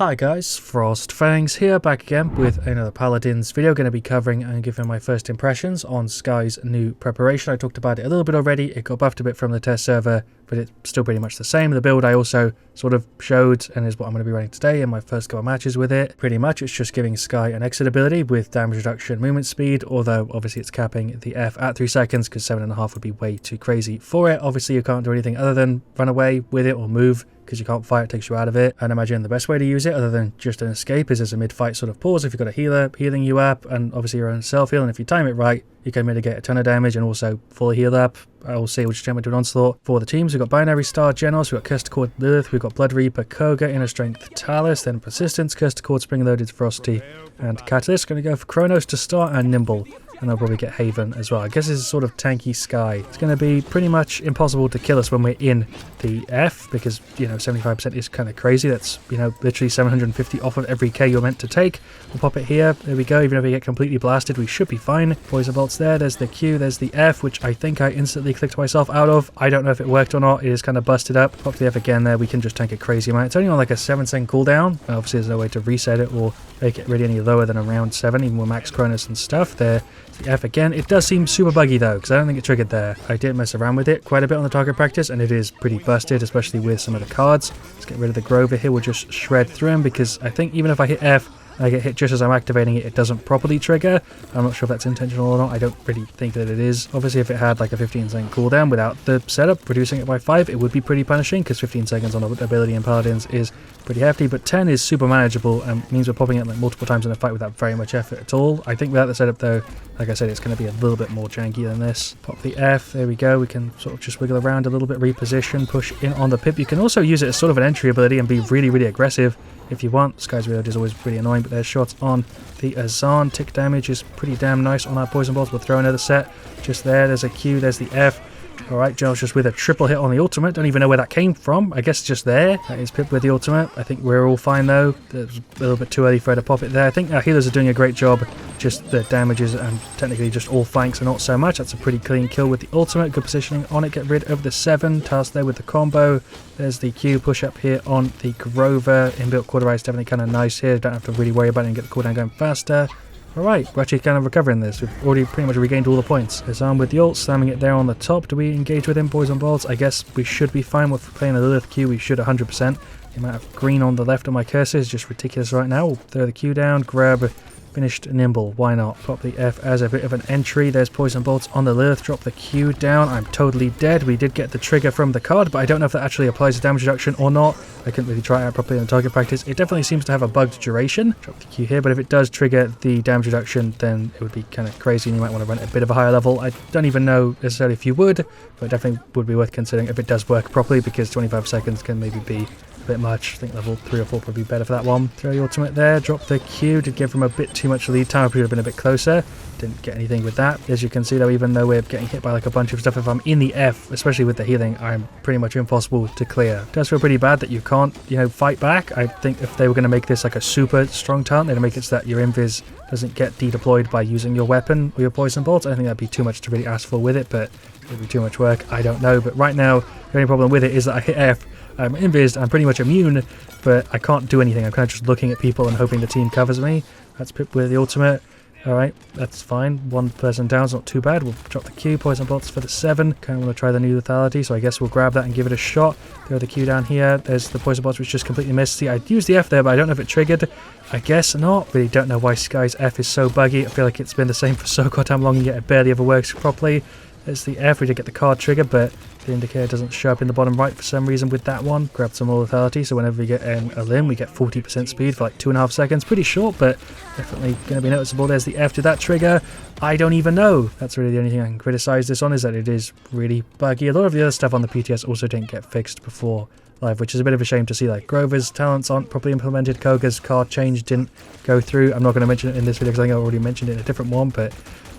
Hi guys, FrostFangs here, back again with another Paladins video. Going to be covering and giving my first impressions on Skye's new preparation. I talked about it a little bit already. It got buffed a bit from the test server, but it's still pretty much the same. The build I also sort of showed and is what I'm going to be running today in my first couple of matches with it. Pretty much it's just giving Skye an exit ability with damage reduction, movement speed, although obviously it's capping the F at 3 seconds because 7.5 would be way too crazy for it. Obviously you can't do anything other than run away with it or move, because you can't fight, it takes you out of it. And imagine the best way to use it, other than just an escape, is as a mid-fight sort of pause. If you've got a healer healing you up, and obviously your own self-heal, and if you time it right, you can mitigate a ton of damage and also fully heal up. I will say we'll just jump into an onslaught for the teams. We've got Binary Star Genos, we've got Cursed Cord Lilith, we've got Blood Reaper Koga, Inner Strength Talus, then Persistence, Cursed Cord Spring Loaded Frosty, and Catalyst. Going to go for Kronos to start and Nimble. And I'll probably get Haven as well. I guess this is sort of tanky Skye. It's going to be pretty much impossible to kill us when we're in the F, because, you know, 75% is kind of crazy. That's, you know, literally 750 off of every K you're meant to take. We'll pop it here. There we go. Even if we get completely blasted, we should be fine. Poison bolts there. There's the Q. There's the F, which I think I instantly clicked myself out of. I don't know if it worked or not. It is kind of busted up. Pop the F again there. We can just tank a crazy amount. It's only on like a 7-second cooldown. Obviously, there's no way to reset it or make it really any lower than around 7, even with max Cronus and stuff. There. The F again. It does seem super buggy though, because I don't think it triggered there. I did mess around with it quite a bit on the target practice, and it is pretty busted, especially with some of the cards. Let's get rid of the Grover here. We'll just shred through him, because I think even if I hit F, I get hit just as I'm activating it, it doesn't properly trigger. I'm not sure if that's intentional or not. I don't really think that it is. Obviously, if it had like a 15-second cooldown without the setup, reducing it by 5, it would be pretty punishing, because 15 seconds on an ability in Paladins is pretty hefty, but 10 is super manageable and means we're popping it like multiple times in a fight without very much effort at all. I think without the setup though, like I said, it's going to be a little bit more janky than this. Pop the F, there we go. We can sort of just wiggle around a little bit, reposition, push in on the pip. You can also use it as sort of an entry ability and be really, really aggressive if you want. Skye's Reload is always pretty annoying, but there's shots on the Azan. Tick damage is pretty damn nice on our poison balls. We'll throw another set just there. There's a Q, there's the F. Alright, Jones just with a triple hit on the ultimate. Don't even know where that came from. I guess it's just there. That is Pip with the ultimate. I think we're all fine though. It was a little bit too early for her to pop it there. I think our healers are doing a great job. Just the damages and technically just all flanks are not so much. That's a pretty clean kill with the ultimate. Good positioning on it. Get rid of the 7. Task there with the combo. There's the Q push up here on the Grover. Inbuilt quarter is definitely kind of nice here. Don't have to really worry about it and get the cooldown going faster. Alright, we're actually kind of recovering this. We've already pretty much regained all the points. There's Arm with the ult, slamming it there on the top. Do we engage with him, poison bolts? I guess we should be fine with playing a Lilith Q. We should 100%. The amount of green on the left of my cursor is just ridiculous right now. We'll throw the Q down, grab finished Nimble. Why not? Pop the F as a bit of an entry. There's poison bolts on the Lilith. Drop the Q down. I'm totally dead. We did get the trigger from the card, but I don't know if that actually applies to damage reduction or not. I couldn't really try it out properly on target practice. It definitely seems to have a bugged duration. Drop the Q here, but if it does trigger the damage reduction, then it would be kind of crazy and you might want to run it a bit of a higher level. I don't even know necessarily if you would, but it definitely would be worth considering if it does work properly, because 25 seconds can maybe be a bit much. I think level 3 or 4 would be better for that one. Throw the ultimate there, drop the Q. Did give him a bit too much lead time. I would have been a bit closer. Didn't get anything with that. As you can see though, even though we're getting hit by like a bunch of stuff, if I'm in the F, especially with the healing, I'm pretty much impossible to clear. It does feel pretty bad that you can't, you know, fight back. I think if they were going to make this like a super strong talent, they'd make it so that your invis doesn't get de-deployed by using your weapon or your poison bolts. I don't think that'd be too much to really ask for with it, but it would be too much work. I don't know. But right now, the only problem with it is that I hit F, I'm invised, I'm pretty much immune, but I can't do anything. I'm kind of just looking at people and hoping the team covers me. That's Pip with the ultimate. Alright, that's fine. One person down's not too bad. We'll drop the Q, poison bolts for the 7. Kind of want to try the new lethality, so I guess we'll grab that and give it a shot. Throw the Q down here. There's the poison bolts, which just completely missed. See, I used the F there, but I don't know if it triggered. I guess not. Really don't know why Skye's F is so buggy. I feel like it's been the same for so goddamn long, yet it barely ever works properly. There's the F. We did get the card trigger, but the indicator doesn't show up in the bottom right for some reason with that one. Grabbed some more lethality, so whenever we get a limb, we get 40% speed for like 2.5 seconds. Pretty short, but definitely going to be noticeable. There's the F. Did that trigger? I don't even know. That's really the only thing I can criticize this on, is that it is really buggy. A lot of the other stuff on the PTS also didn't get fixed before live, which is a bit of a shame to see. Like Grover's talents aren't properly implemented. Koga's card change didn't go through. I'm not going to mention it in this video because I think I already mentioned it in a different one, but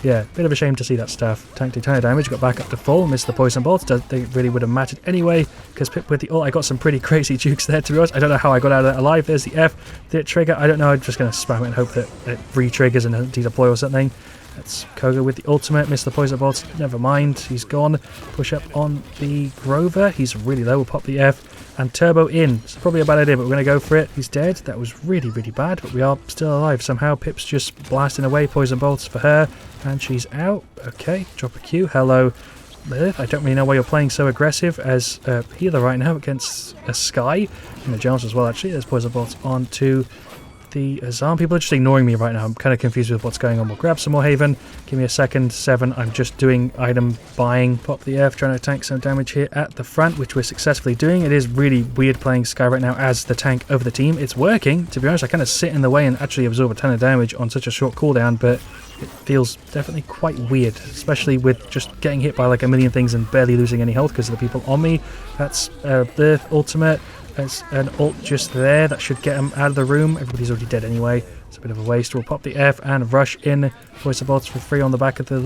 yeah, bit of a shame to see that stuff. Tanked a ton of damage, got back up to full, missed the poison bolts. They really would have mattered anyway, because Pip with the ult, I got some pretty crazy jukes there, to be honest. I don't know how I got out of that alive. There's the F. Did it trigger? I don't know. I'm just going to spam it and hope that it re-triggers and doesn't de-deploy or something. That's Koga with the ultimate. Missed the poison bolts. Never mind. He's gone. Push up on the Grover. He's really low. We'll pop the F. and turbo in. It's probably a bad idea, but we're going to go for it. He's dead. That was really, really bad, but we are still alive somehow. Pip's just blasting away poison bolts for her, and she's out. Okay, drop a Q. Hello. I don't really know why you're playing so aggressive as a healer right now against a Skye. And the Jones as well, actually. There's poison bolts onto the Azam. People are just ignoring me right now. I'm kind of confused with what's going on. We'll grab some more Haven. Give me a second. 7. I'm just doing item buying. Pop the F, trying to tank some damage here at the front, which we're successfully doing. It is really weird playing Skye right now as the tank of the team. It's working. To be honest, I kind of sit in the way and actually absorb a ton of damage on such a short cooldown, but it feels definitely quite weird, especially with just getting hit by like a million things and barely losing any health because of the people on me. That's the ultimate. There's an ult just there. That should get him out of the room. Everybody's already dead anyway. It's a bit of a waste. We'll pop the F and rush in. Poison bolts for free on the back of the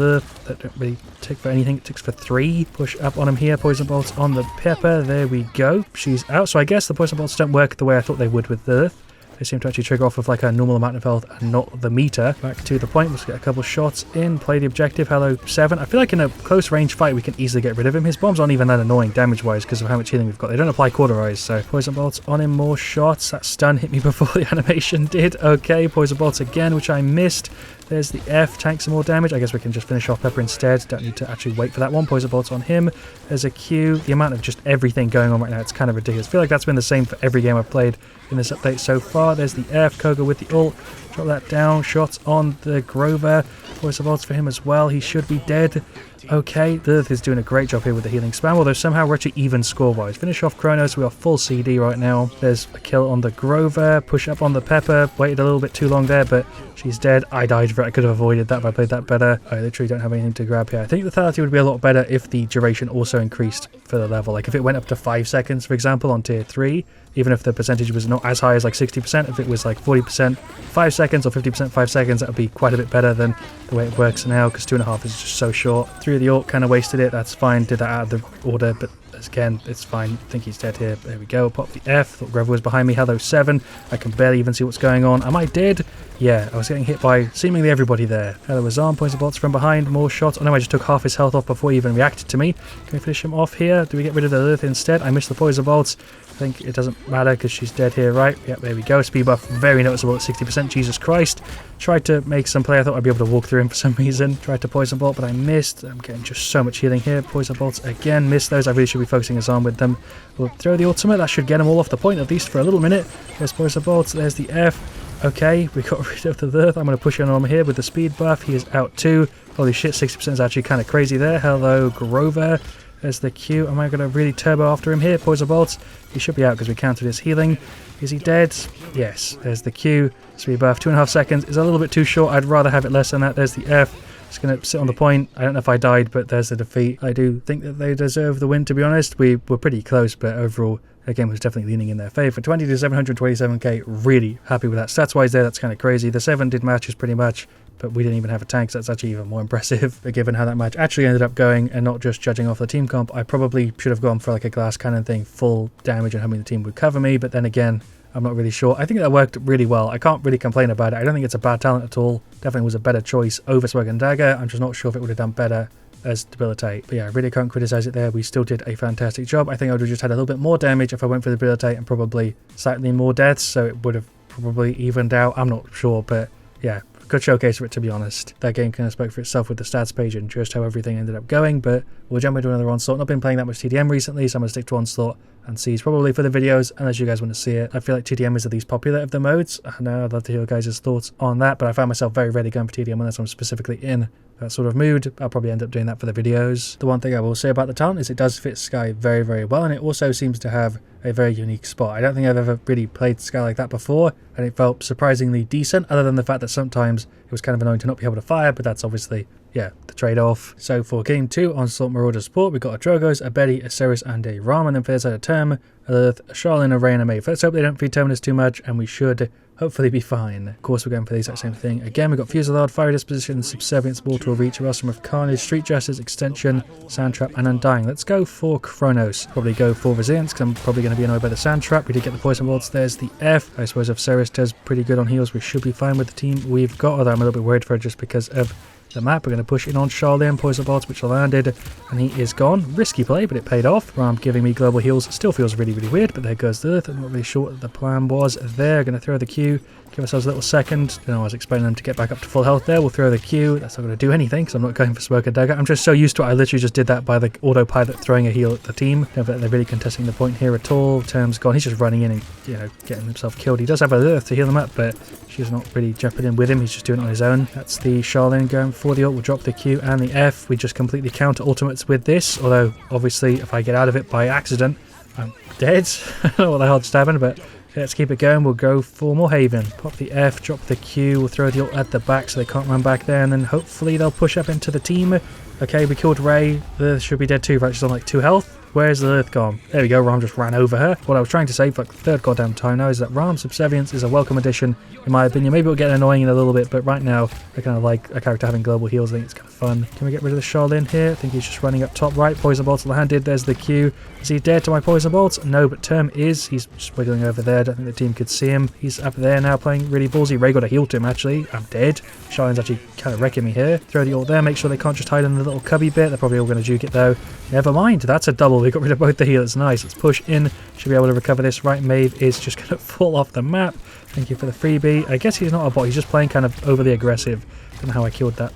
that don't really tick for anything. It ticks for 3. Push up on him here. Poison bolts on the Pepper. There we go. She's out. So I guess the poison bolts don't work the way I thought they would with the They seem to actually trigger off with like a normal amount of health and not the meter. Back to the point, let's get a couple shots in, play the objective. Hello, 7. I feel like in a close range fight we can easily get rid of him. His bombs aren't even that annoying damage-wise because of how much healing we've got. They don't apply cauterize, so poison bolts on him, more shots. That stun hit me before the animation did. Okay, poison bolts again, which I missed. There's the F, tank some more damage. I guess we can just finish off Pepper instead. Don't need to actually wait for that one. Poison bolts on him. There's a Q. The amount of just everything going on right now, it's kind of ridiculous. I feel like that's been the same for every game I've played in this update so far. There's the F, Koga with the ult. Drop that down. Shots on the Grover. Poison bolts for him as well. He should be dead. Okay, the Earth is doing a great job here with the healing spam, although somehow we're actually even score-wise. Finish off Kronos, we are full CD right now. There's a kill on the Grover, push up on the Pepper, waited a little bit too long there, but she's dead. I died for it, I could have avoided that if I played that better. I literally don't have anything to grab here. I think the lethality would be a lot better if the duration also increased for the level. Like if it went up to 5 seconds, for example, on tier 3, even if the percentage was not as high as like 60%, if it was like 40% 5 seconds or 50% 5 seconds, that would be quite a bit better than the way it works now, because 2.5 is just so short. 3 of the ult, kind of wasted it, that's fine, did that out of the order, but again, it's fine. I think he's dead here. There we go. Pop the F. Thought Grover was behind me. Hello, 7. I can barely even see what's going on. Am I dead? Yeah, I was getting hit by seemingly everybody there. Hello, Azam. Poison bolts from behind. More shots. Oh no, I just took half his health off before he even reacted to me. Can we finish him off here? Do we get rid of the Earth instead? I missed the poison bolts. I think it doesn't matter because she's dead here, right? Yep, there we go. Speed buff, very noticeable at 60%. Jesus Christ. Tried to make some play. I thought I'd be able to walk through him for some reason. Tried to poison bolt, but I missed. I'm getting just so much healing here. Poison bolts again. Missed those. I really should be focusing Azam with them. We'll throw the ultimate. That should get them all off the point, at least for a little minute. There's poison bolts. There's the F. Okay, we got rid of the Earth. I'm going to push in on him here with the speed buff. He is out too. Holy shit, 60% is actually kind of crazy there. Hello, Grover. There's the Q. Am I going to really turbo after him here? Poison bolts. He should be out because we counted his healing. Is he dead? Yes. There's the Q. Speed buff. 2.5 seconds is a little bit too short. I'd rather have it less than that. There's the F. Just going to sit on the point. I don't know if I died, but there's the defeat. I do think that they deserve the win, to be honest. We were pretty close, but overall, the game was definitely leaning in their favour. 20 to 727k, really happy with that. Stats-wise there, that's kind of crazy. The 7 did matches pretty much, but we didn't even have a tank, so that's actually even more impressive. But given how that match actually ended up going, and not just judging off the team comp, I probably should have gone for like a glass cannon thing, full damage and hoping the team would cover me, but then again, I'm not really sure. I think that worked really well. I can't really complain about it. I don't think it's a bad talent at all. Definitely was a better choice over Swag and Dagger. I'm just not sure if it would have done better as Debilitate. But yeah, I really can't criticize it there. We still did a fantastic job. I think I would have just had a little bit more damage if I went for the Debilitate and probably slightly more deaths, so it would have probably evened out. I'm not sure, but yeah, good showcase for it, to be honest. That game kind of spoke for itself with the stats page and just how everything ended up going, but we'll jump into another Onslaught. Not been playing that much TDM recently, so I'm going to stick to Onslaught and Siege probably for the videos, unless you guys want to see it. I feel like TDM is the least popular of the modes. I know, I'd love to hear your guys' thoughts on that, but I found myself very rarely going for TDM unless I'm specifically in that sort of mood. I'll probably end up doing that for the videos. The one thing I will say about the talent is it does fit Skye very, very well, and it also seems to have a very unique spot. I don't think I've ever really played Skye like that before, and it felt surprisingly decent, other than the fact that sometimes it was kind of annoying to not be able to fire, but that's obviously, yeah, the trade-off. So for Game 2 on Onslaught Marauder support, we've got a Drogos, a Betty, a Ceres, and a Ram, and then for this side a Term, a Lilith, a Charlene, a Ray, and a Maeve. Let's hope they don't feed Terminus too much, and we should hopefully be fine. Of course, we're going for the exact same thing. Again, we've got Fusillade, Fiery Disposition, Subservience, Mortal Reach, Erasmus of Carnage, Street Justice, Extension, Sand Trap, and Undying. Let's go for Chronos. Probably go for Resilience, because I'm probably going to be annoyed by the Sand Trap. We did get the Poison Bolts. There's the F. I suppose if Ceres does pretty good on heals, we should be fine with the team we've got, although I'm a little bit worried for it just because of the map. We're going to push in on Charlene, Poison Bolts, which landed, and he is gone. Risky play, but it paid off. Ram giving me global heals. Still feels really, really weird, but there goes the Earth. I'm not really sure what the plan was there. Going to throw the Q. Give ourselves a little second. I was expecting them to get back up to full health there. We'll throw the Q. That's not going to do anything because I'm not going for Smoke and Dagger. I'm just so used to it. I literally just did that by the autopilot throwing a heal at the team. Never that they're really contesting the point here at all. Term's gone. He's just running in and, you know, getting himself killed. He does have a Earth to heal him up, but she's not really jumping in with him. He's just doing it on his own. That's the Charlene going for the ult. We'll drop the Q and the F. We just completely counter ultimates with this. Although, obviously, if I get out of it by accident, I'm dead. I don't know what the hell just happened, but let's keep it going. We'll go for more Haven. Pop the F, drop the Q. We'll throw the ult at the back so they can't run back there. And then hopefully they'll push up into the team. Okay, we killed Ray. The should be dead too, right? She's on like 2 health. Where's the Earth gone? There we go, Ram just ran over her. What I was trying to say for like the third goddamn time now is that Ram Subservience is a welcome addition, in my opinion. Maybe it'll get annoying in a little bit, but right now, I kind of like a character having global heals. I think it's kind of fun. Can we get rid of the Charlene here? I think he's just running up top right. Poison Bolts landed. There's the Q. Is he dead to my Poison Bolts? No, but Term is. He's just wiggling over there. Don't think the team could see him. He's up there now playing really ballsy. Ray got a heal to him, actually. I'm dead. Charlene's actually kind of wrecking me here. Throw the ult there. Make sure they can't just hide in the little cubby bit. They're probably all going to juke it, though. Never mind. That's a double. We got rid of both the healers. Nice. Let's push in. Should be able to recover this. Right, Maeve is just going to fall off the map. Thank you for the freebie. I guess he's not a bot. He's just playing kind of overly aggressive. Don't know how I killed that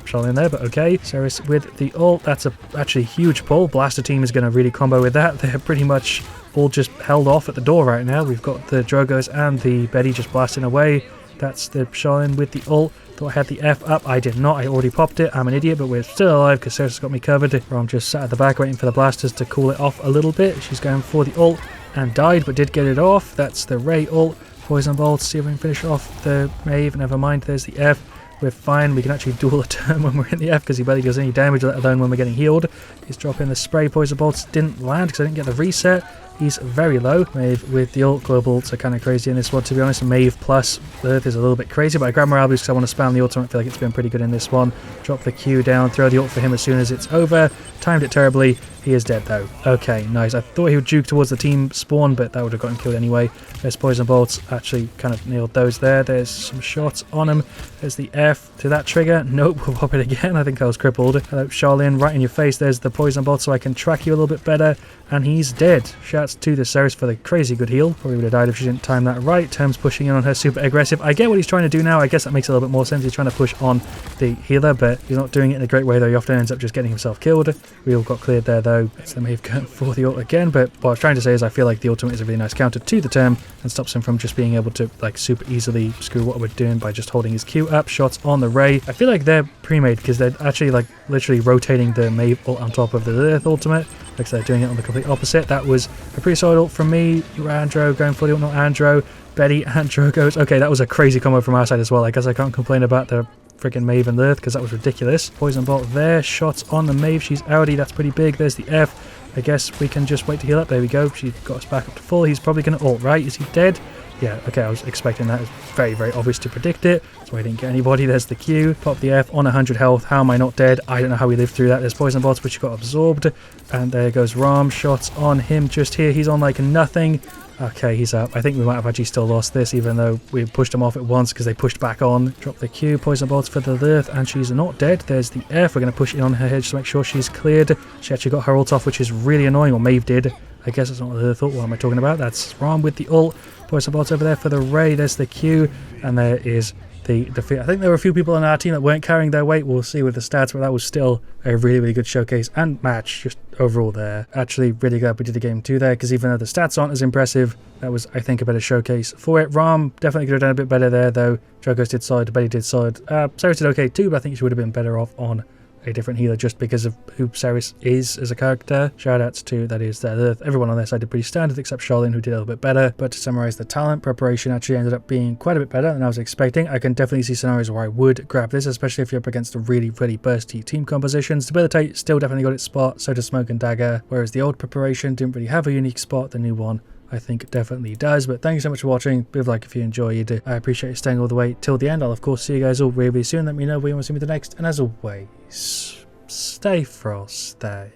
Charlene there, but okay. Ceres with the ult. That's a actually huge pull. Blaster team is going to really combo with that. They're pretty much all just held off at the door right now. We've got the Drogos and the Betty just blasting away. That's the Charlene with the ult. Thought I had the F up. I did not. I already popped it. I'm an idiot, but we're still alive because Ceres has got me covered. I'm just sat at the back waiting for the blasters to cool it off a little bit. She's going for the ult and died, but did get it off. That's the Ray ult. Poison Bolts. See if we can finish off the Maeve. Never mind. There's the F. We're fine. We can actually duel a turn when we're in the F because he barely does any damage, let alone when we're getting healed. He's dropping the spray. Poison Bolts didn't land because I didn't get the reset. He's very low. Maeve with the ult. Global ults are kind of crazy in this one, to be honest. Maeve plus Earth is a little bit crazy, but I grab morale boost because I want to spam the ultimate. I feel like it's been pretty good in this one. Drop the Q down. Throw the ult for him as soon as it's over. Timed it terribly. He is dead though. Okay, nice. I thought he would juke towards the team spawn, but that would have gotten killed anyway. There's Poison Bolts. Actually kind of nailed those there. There's some shots on him. There's the F. Did that trigger? Nope. We'll pop it again. I think I was crippled. Hello, Charlene. Right in your face. There's the Poison Bolt so I can track you a little bit better. And he's dead. Shouts to the Ceres for the crazy good heal. Probably would have died if she didn't time that right. Term's pushing in on her super aggressive. I get what he's trying to do now. I guess that makes a little bit more sense. He's trying to push on the healer, but he's not doing it in a great way though. He often ends up just getting himself killed. We all got cleared there though. It's the Maeve going for the ult again, but what I was trying to say is I feel like the ultimate is a really nice counter to the Term and stops him from just being able to like super easily screw what we're doing by just holding his Q up. Shots on the Ray. I feel like they're pre-made because they're actually like literally rotating the Maeve ult on top of the Earth ultimate. Like they're doing it on the complete opposite. That was a pretty solid ult from me. Andro going for the ult, not Andro. Betty, Andro goes. Okay, that was a crazy combo from our side as well. I guess I can't complain about the freaking Maeve and Earth because that was ridiculous. Poison Bolt there. Shots on the Maeve. She's outie. That's pretty big. There's the F. I guess we can just wait to heal up. There we go. She got us back up to full. He's probably going to ult, right? Is he dead? Yeah, okay, I was expecting that. It's very, very obvious to predict it. That's why I didn't get anybody. There's the Q. Pop the F on 100 health. How am I not dead? I don't know how we lived through that. There's Poison Bolts, which got absorbed. And there goes Ram. Shots on him just here. He's on like nothing. Okay, he's up. I think we might have actually still lost this, even though we pushed him off at once because they pushed back on. Drop the Q. Poison Bolts for the Earth, and she's not dead. There's the F. We're going to push in on her head just to make sure she's cleared. She actually got her ult off, which is really annoying. Or Maeve did. I guess that's not what the Earth ult. What am I talking about? That's Ram with the ult. Poison Bolts over there for the Ray. There's the Q. And there is the defeat. I think there were a few people on our team that weren't carrying their weight. We'll see with the stats, but that was still a really, really good showcase and match just overall there. Actually, really glad we did the game 2 there, because even though the stats aren't as impressive, that was, I think, a better showcase for it. Ram definitely could have done a bit better there, though. Drogos did solid, Betty did solid. Ceres did okay too, but I think she would have been better off on a different healer just because of who Ceres is as a character. Shoutouts to, that is, everyone on their side did pretty standard except Charlene, who did a little bit better. But to summarize, the talent preparation actually ended up being quite a bit better than I was expecting. I can definitely see scenarios where I would grab this, especially if you're up against a really, really bursty team compositions. Debilitate still definitely got its spot, so does Smoke and Dagger, whereas the old preparation didn't really have a unique spot. The new one, I think definitely does. But thank you so much for watching. Leave a like if you enjoyed. I appreciate you staying all the way till the end. I'll of course see you guys all really soon. Let me know where you want to see me the next. And as always, stay frosty.